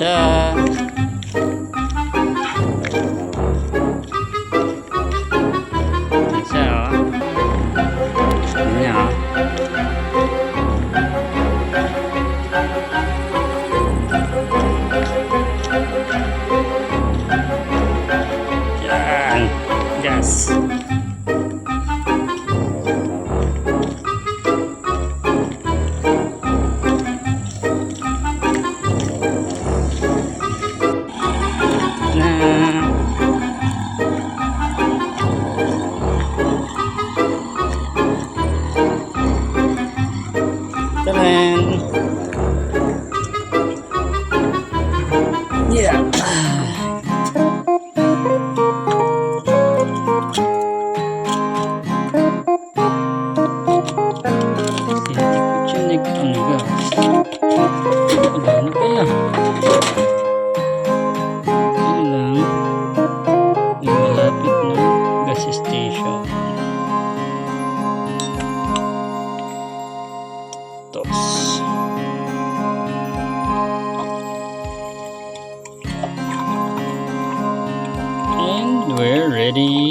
siya. Ayan siya, oh. Ayan niya, oh. Yan. Yes. Taran! Yeah! Sinikot siya nagpangga. Wala na kaya. Yun lang. Yung malapit na gas station. Tos. And we're ready.